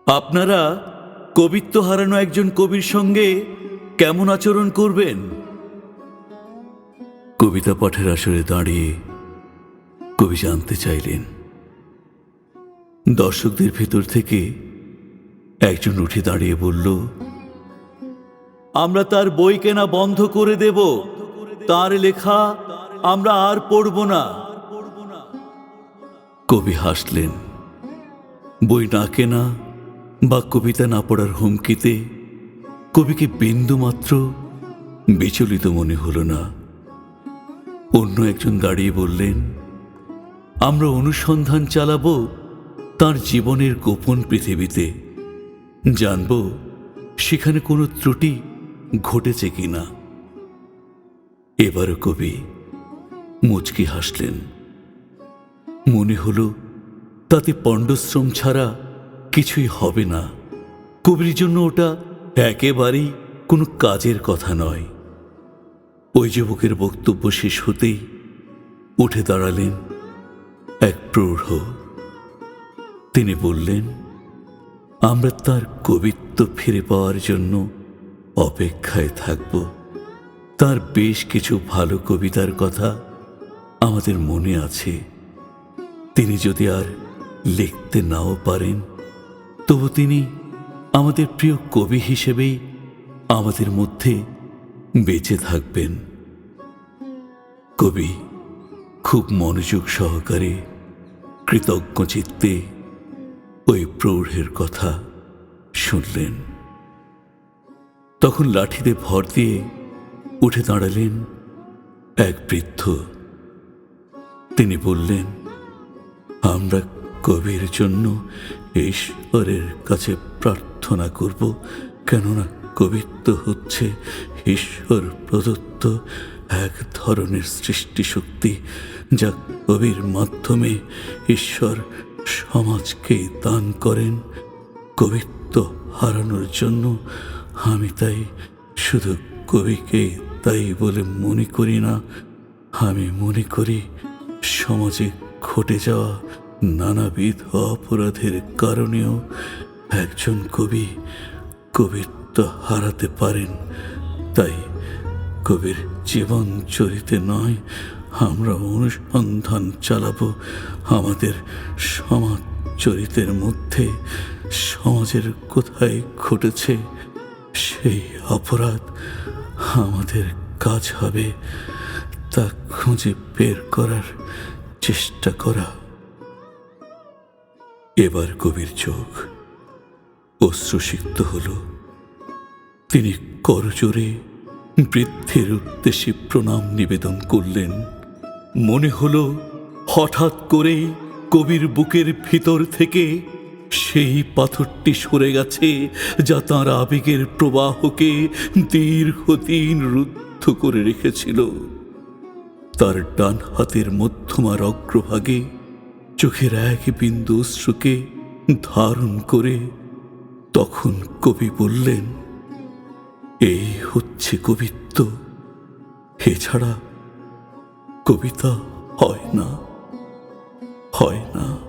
আপনারা কবিত্ব হারানো একজন কবির সঙ্গে কেমন আচরণ করবেন? কবিতা পাঠের আসরে দাঁড়িয়ে কবি জানতে চাইলেন। দর্শকদের ভেতর থেকে একজন উঠে দাঁড়িয়ে বলল, আমরা তার বই কেনা বন্ধ করে দেব, তার লেখা আমরা আর পড়ব না। কবি হাসলেন। বই না কেনা বা কবিতা না পড়ার হুমকিতে কবিকে বিন্দুমাত্র বিচলিত মনে হল না। অন্য একজন দাঁড়িয়ে বললেন, আমরা অনুসন্ধান চালাবো তার জীবনের গোপন পৃথিবীতে, জানব সেখানে কোনো ত্রুটি ঘটেছে কিনা। এবারও কবি মুচকি হাসলেন। মনে হলো তাতে পণ্ডশ্রম ছাড়া কিছুই হবে না। কবির জন্য ওটা একেবারেই কোনো কাজের কথা নয়। ওই যুবকের বক্তব্য শেষ হতেই উঠে দাঁড়ালেন এক প্রৌঢ়। তিনি বললেন, আমরা তার কবিত্ব ফিরে পাওয়ার জন্য অপেক্ষায় থাকব। তার বেশ কিছু ভালো কবিতার কথা আমাদের মনে আছে। তিনি যদি আর লিখতে নাও পারেন, তবু তিনি আমাদের প্রিয় কবি হিসেবেই আমাদের মধ্যে বেঁচে থাকবেন। কবি খুব মনোযোগ সহকারে কৃতজ্ঞ চিত্তে ওই প্রৌঢ়ের কথা শুনলেন। তখন লাঠিতে ভর দিয়ে উঠে দাঁড়ালেন এক বৃদ্ধ। তিনি বললেন, আমরা কবির জন্য ঈশ্বরের কাছে প্রার্থনা করব, কেননা কবিত্ব হচ্ছে ঈশ্বর প্রদত্ত এক ধরনের সৃষ্টি শক্তি, যা কবির মাধ্যমে ঈশ্বর সমাজকে দান করেন। কবিত্ব হারানোর জন্য আমি তাই শুধু কবিকে তাই বলে মনে করি না, আমি মনে করি সমাজে ঘটে যাওয়া নানাবিধ অপরাধের কারণেও একজন কবি কবিত্ব হারাতে পারেন। তাই কবির জীবন চরিতে নয়, আমরা অনুসন্ধান চালাবো আমাদের সমাজ চরিতের মধ্যে সমাজের কোথায় ঘটেছে সেই অপরাধ। আমাদের কাজ হবে তা খুঁজে বের করার চেষ্টা করা। এবার কবির চোখ অশ্রুসিক্ত হল। তিনি করজোরে বৃদ্ধের উদ্দেশ্যে প্রণাম নিবেদন করলেন। মনে হলো হঠাৎ করে কবির বুকের ভিতর থেকে সেই পাথরটি সরে গেছে, যা তাঁর আবেগের প্রবাহকে দীর্ঘদিন রুদ্ধ করে রেখেছিল। তার ডান হাতের মধ্যমার অগ্রভাগে চোখের এক বিন্দু অশ্রুকে ধারণ করে তখন কবি বললেন, এই হচ্ছে কবিত্ব, এছাড়া কবিতা হয় না, হয় না।